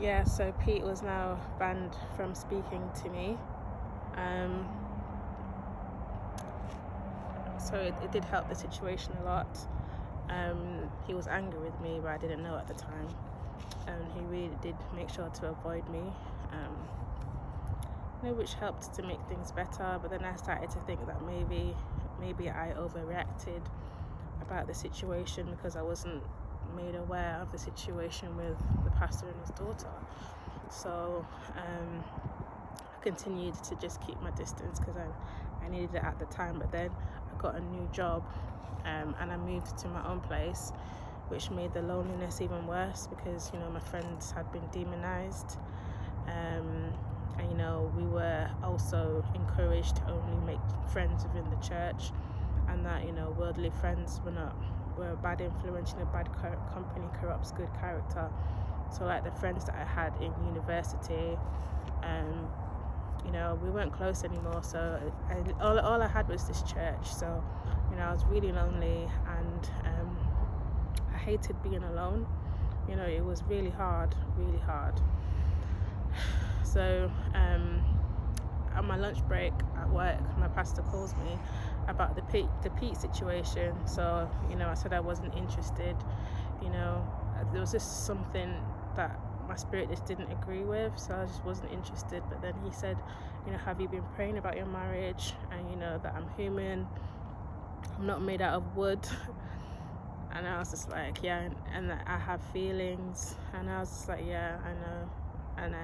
yeah, so Pete was now banned from speaking to me. So it did help the situation a lot. He was angry with me, but I didn't know at the time. He really did make sure to avoid me, which helped to make things better. But then I started to think that maybe I overreacted about the situation because I wasn't made aware of the situation with the pastor and his daughter. So I continued to just keep my distance because I needed it at the time. But then I got a new job, and I moved to my own place, which made the loneliness even worse because, my friends had been demonized. And, we were also encouraged to only make friends within the church, and that, worldly friends were a bad influence. Bad company corrupts good character. So like the friends that I had in university, we weren't close anymore. So all I had was this church. So, I was really lonely, and I hated being alone. It was really hard. So on my lunch break at work, my pastor calls me about the Pete situation. So, I said I wasn't interested. There was just something that my spirit just didn't agree with, so I just wasn't interested. But then he said, have you been praying about your marriage? And that I'm human, I'm not made out of wood. And I was just like, yeah, and that I have feelings. And I was just like, yeah, I know. And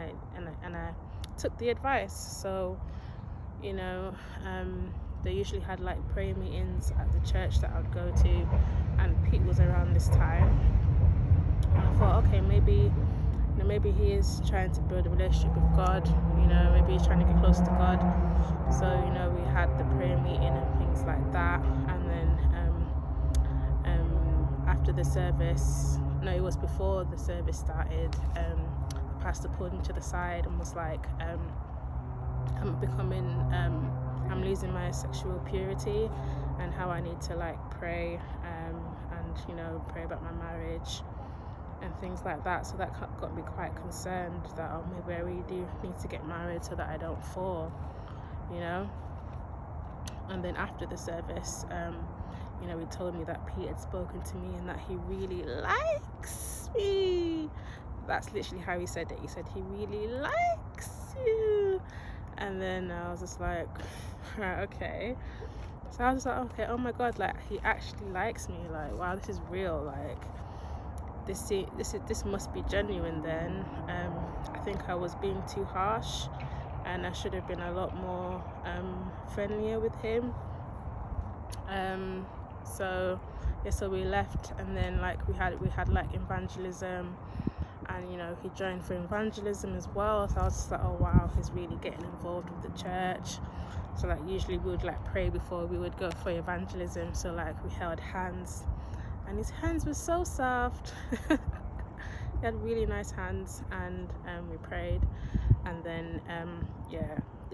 I took the advice. So, they usually had like prayer meetings at the church that I would go to, and Pete was around this time. And I thought, okay, maybe he is trying to build a relationship with God. Maybe he's trying to get close to God. So, we had the prayer meeting and things like that. And then after the service, no, it was before the service started, the pastor pulled me to the side and was like, I'm losing my sexual purity, and how I need to like pray, and pray about my marriage and things like that. So that got me quite concerned that, maybe I really do need to get married so that I don't fall, And then after the service, he told me that Pete had spoken to me and that he really likes me. That's literally how he said it. He said he really likes you. And then I was just like, right, okay. So I was like, okay, oh my God, like he actually likes me. Like, wow, this is real. Like, this must be genuine then. I think I was being too harsh, and I should have been a lot more friendlier with him. So we left, and then like we had like evangelism, and he joined for evangelism as well. So I was just like, oh wow, he's really getting involved with the church. So like usually we would like pray before we would go for evangelism. So like we held hands, and his hands were so soft. He had really nice hands, and we prayed, and then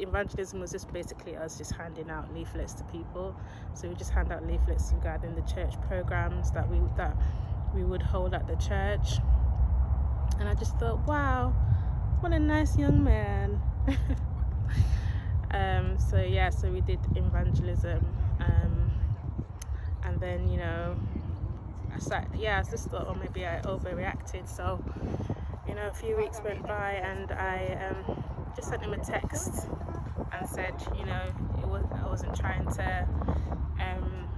evangelism was just basically us just handing out leaflets to people. So we just hand out leaflets regarding the church programs that we would hold at the church. And I just thought, wow, what a nice young man. So we did evangelism, and then I just thought, maybe I overreacted. So a few weeks went by, and I just sent him a text and said, I wasn't trying to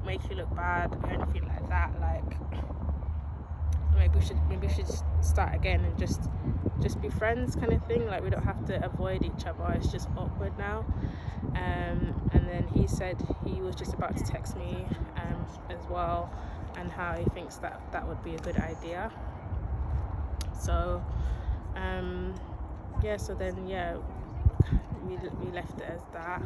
make you look bad or anything like that. Like, maybe we should start again and just be friends, kind of thing. Like, we don't have to avoid each other. It's just awkward now. And then he said he was just about to text me as well, and how he thinks that would be a good idea. So we left it as that.